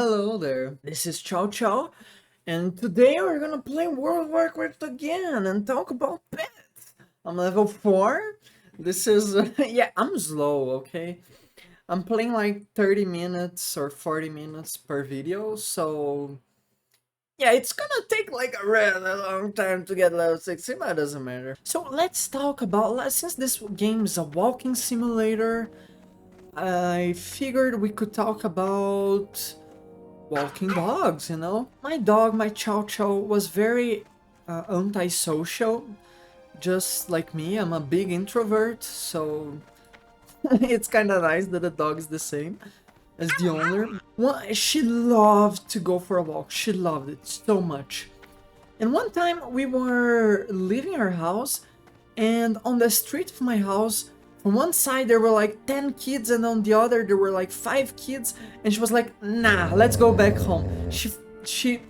Hello there, this is Chow, and today we're gonna play World of Warcraft again and talk about pets. I'm level 4. This is, yeah, I'm slow, okay? I'm playing like 30 minutes or 40 minutes per video, so yeah, it's gonna take like a really long time to get level 60, but it doesn't matter. So let's talk about, since this game is a walking simulator, I figured we could talk about walking dogs, you know? My dog, my Chow, was very antisocial, just like me. I'm a big introvert, so it's kind of nice that the dog is the same as the owner. Well, she loved to go for a walk. She loved it so much. And one time we were leaving our house, and on the street of my house, from one side there were like 10 kids, and on the other there were like 5 kids, and she was like, nah, let's go back home. She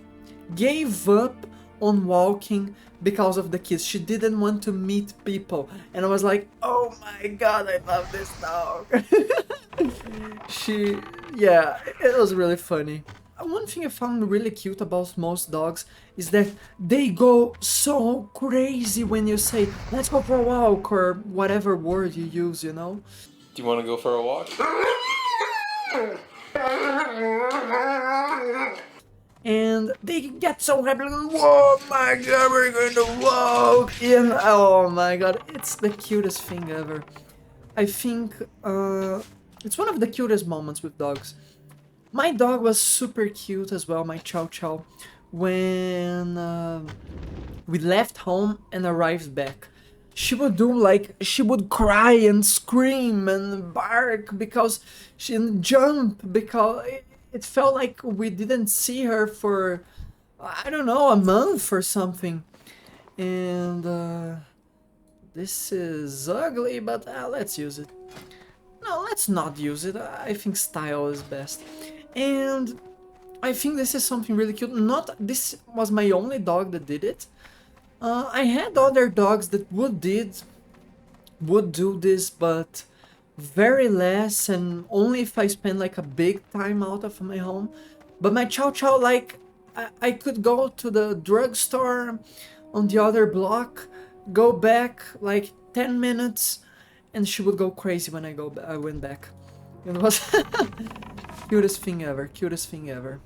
gave up on walking because of the kids. She didn't want to meet people, and I was like, oh my god, I love this dog. Yeah, it was really funny. One thing I found really cute about most dogs is that they go so crazy when you say, let's go for a walk, or whatever word you use, you know? Do you want to go for a walk? And they get so happy, like, oh my god, we're going to walk in. Oh my god, it's the cutest thing ever. I think it's one of the cutest moments with dogs. My dog was super cute as well, my Chow, when we left home and arrived back. She would cry and scream and bark because she didn't jump, because it felt like we didn't see her for, I don't know, a month or something. And this is ugly, but let's use it. No, let's not use it. I think style is best. And I think this is something really cute. This was my only dog that did it. I had other dogs that would do this, but very less, and only if I spend like a big time out of my home. But my Chow, like, I could go to the drugstore on the other block, go back like 10 minutes, and she would go crazy when I went back. It was cutest thing ever, cutest thing ever.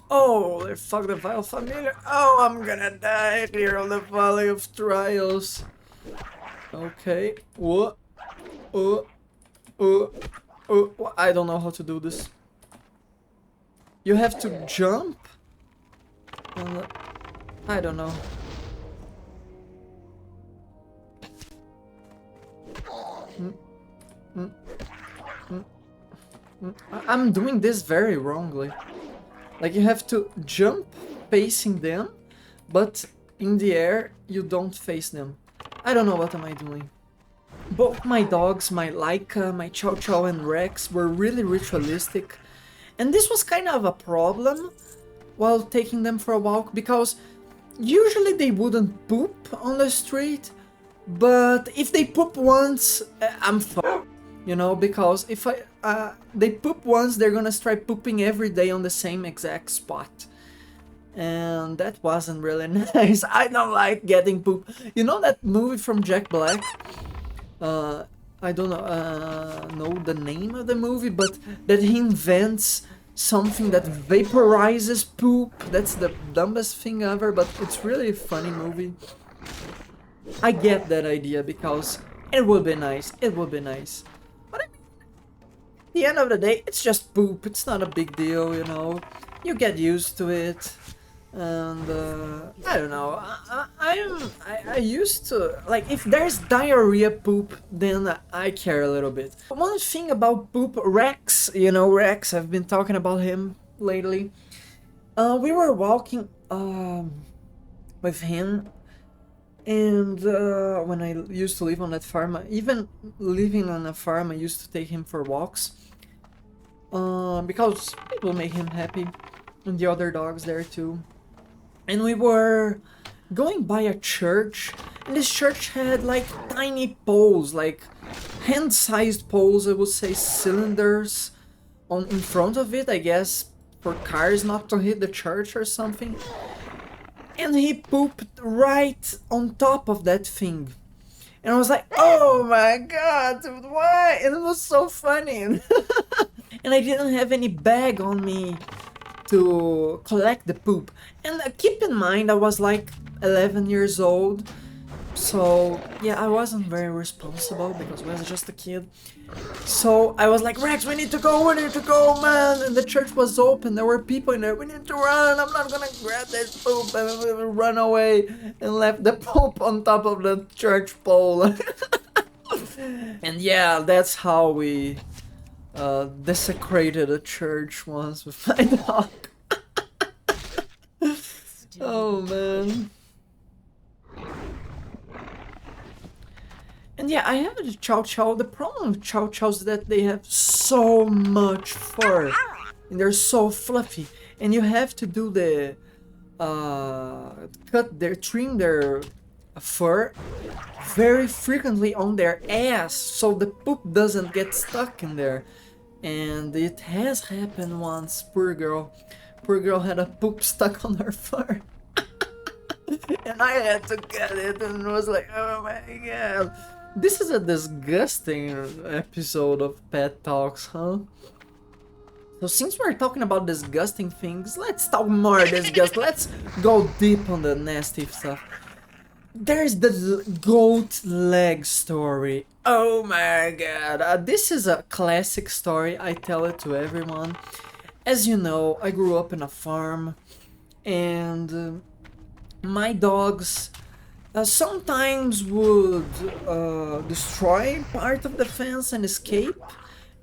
Oh, fuck the vile familiar. Oh, I'm gonna die here on the Valley of Trials. Okay. What? I don't know how to do this. You have to jump? I don't know. I'm doing this very wrongly. Like, you have to jump facing them, but in the air you don't face them. I don't know what am I doing. Both my dogs, my Laika, my Chow and Rex, were really ritualistic. And this was kind of a problem while taking them for a walk, because usually they wouldn't poop on the street, but if they poop once, I'm fucked. You know, because if they poop once, they're gonna start pooping every day on the same exact spot. And that wasn't really nice. I don't like getting poop. You know that movie from Jack Black? I don't know the name of the movie, but that he invents something that vaporizes poop. That's the dumbest thing ever, but it's really a funny movie. I get that idea because it would be nice. It would be nice. But I mean, at the end of the day, it's just poop. It's not a big deal, you know. You get used to it. And I don't know. I used to, like, if there's diarrhea poop, then I care a little bit. One thing about poop, Rex, you know, Rex, I've been talking about him lately. We were walking with him, and when I used to live on that farm, even living on a farm, I used to take him for walks, because it will make him happy, and the other dogs there too. And we were going by a church, and this church had like tiny poles, like hand-sized poles, I would say cylinders, on in front of it, I guess, for cars not to hit the church or something. And he pooped right on top of that thing. And I was like, oh my god, dude, why? And it was so funny. And I didn't have any bag on me to collect the poop. And keep in mind, I was like 11 years old. So, yeah, I wasn't very responsible because I was just a kid. So I was like, Rex, we need to go, man. And the church was open, there were people in there. We need to run, I'm not gonna grab that poop. And we run away and left the poop on top of the church pole. And yeah, that's how we desecrated a church once with my dog. Oh man. And yeah, I have a Chow Chow. The problem with Chow Chows is that they have so much fur. And they're so fluffy. And you have to do the... trim their fur very frequently on their ass. So the poop doesn't get stuck in there. And it has happened once, poor girl. Poor girl had a poop stuck on her fur. And I had to get it and was like, oh my god. This is a disgusting episode of Pet Talks, huh? So since we're talking about disgusting things, let's talk more disgusting. Let's go deep on the nasty stuff. There's the goat leg story. Oh my god. This is a classic story. I tell it to everyone. As you know, I grew up in a farm. And my dogs... sometimes would destroy part of the fence and escape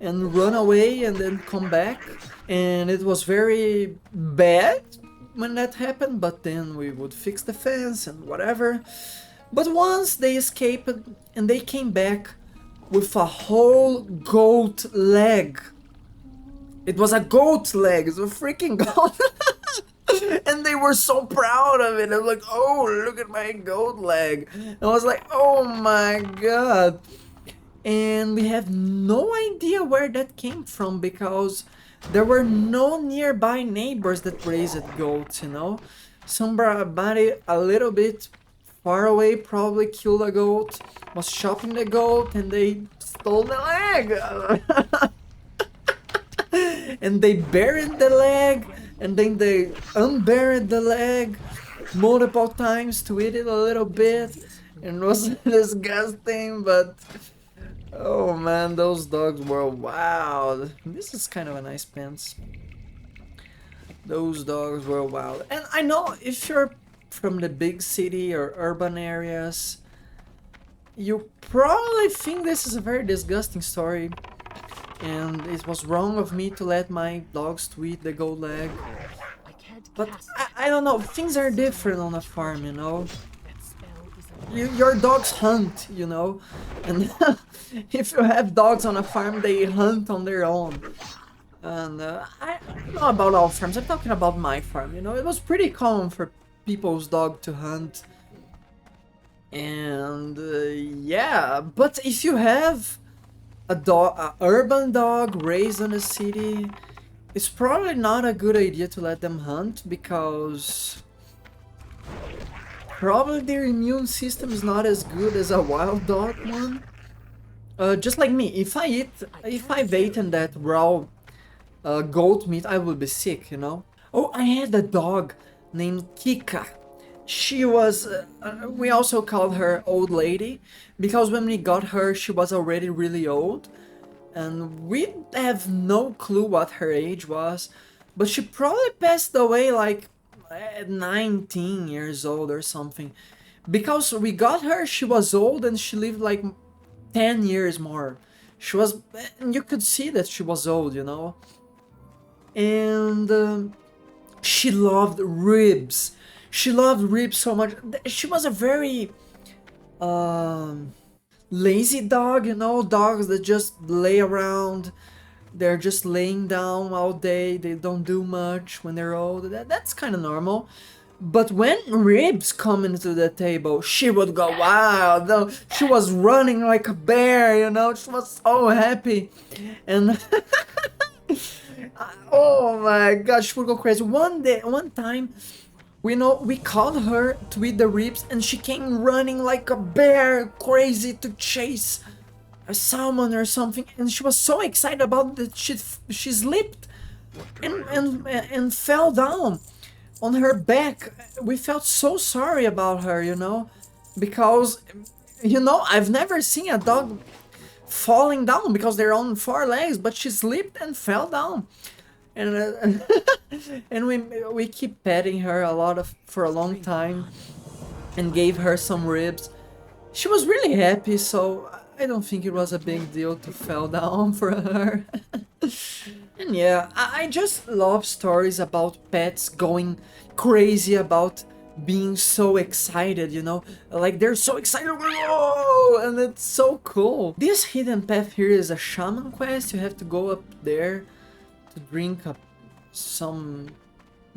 and run away and then come back, and it was very bad when that happened, but then we would fix the fence and whatever. But once they escaped and they came back with a whole goat leg. It was a goat leg, it's a freaking goat. And they were so proud of it. I was like, oh, look at my goat leg. And I was like, oh my god. And we have no idea where that came from because there were no nearby neighbors that raised goats, you know. Somebody a little bit far away probably killed a goat, was shopping the goat, and they stole the leg. And they buried the leg. And then they unburied the leg multiple times to eat it a little bit. And it was disgusting, but... oh man, those dogs were wild. This is kind of a nice pants. Those dogs were wild. And I know if you're from the big city or urban areas, you probably think this is a very disgusting story. And it was wrong of me to let my dogs to eat the goat leg. But I don't know, things are different on a farm, you know. Your dogs hunt, you know. And if you have dogs on a farm, they hunt on their own. And I don't know about all farms, I'm talking about my farm, you know. It was pretty common for people's dog to hunt. And yeah, but if you have a urban dog raised in a city, it's probably not a good idea to let them hunt because probably their immune system is not as good as a wild dog one. Just like me, if I've eaten that raw goat meat, I would be sick, you know. Oh, I had a dog named Kika. She was, we also called her old lady, because when we got her, she was already really old, and we have no clue what her age was, but she probably passed away like at 19 years old or something, because we got her, she was old, and she lived like 10 years more. She was, and you could see that she was old, you know, and she loved ribs. She loved ribs so much. She was a very lazy dog, you know, dogs that just lay around. They're just laying down all day. They don't do much when they're old. That's kind of normal. But when ribs come into the table, she would go wild. No, she was running like a bear, you know. She was so happy. And Oh my god, she would go crazy. One time, we called her to eat the ribs, and she came running like a bear, crazy to chase a salmon or something. And she was so excited about that she slipped and fell down on her back. We felt so sorry about her, you know, because I've never seen a dog falling down because they're on four legs, but she slipped and fell down. And and we keep petting her for a long time and gave her some ribs. She was really happy, so I don't think it was a big deal to fall down for her. And yeah, I just love stories about pets going crazy, about being so excited, like they're so excited, whoa, and it's so cool. This hidden path here is a shaman quest. You have to go up there to drink some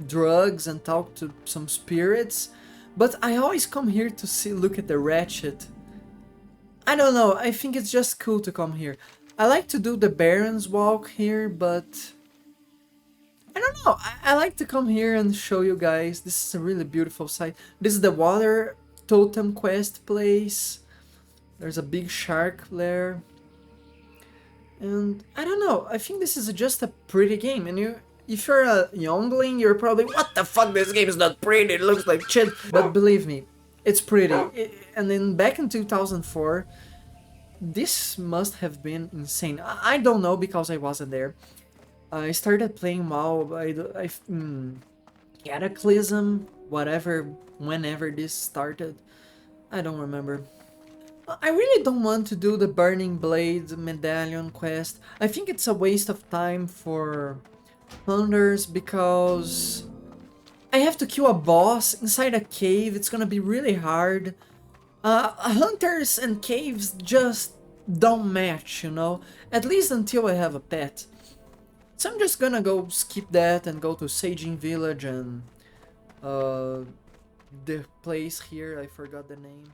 drugs and talk to some spirits, but I always come here to look at the ratchet. I don't know, I think it's just cool to come here. I like to do the Baron's Walk here, but I don't know, I like to come here and show you guys. This is a really beautiful site. This is the water totem quest place. There's a big shark there. And I don't know, I think this is just a pretty game, and if you're a youngling, you're probably, what the fuck, this game is not pretty, it looks like shit. But believe me, it's pretty. And then back in 2004, this must have been insane. I don't know because I wasn't there. I started playing WoW by Cataclysm, whenever this started. I don't remember. I really don't want to do the Burning Blade Medallion quest. I think it's a waste of time for hunters because I have to kill a boss inside a cave. It's gonna be really hard. Hunters and caves just don't match, at least until I have a pet. So I'm just gonna go skip that and go to Saging Village and the place here, I forgot the name.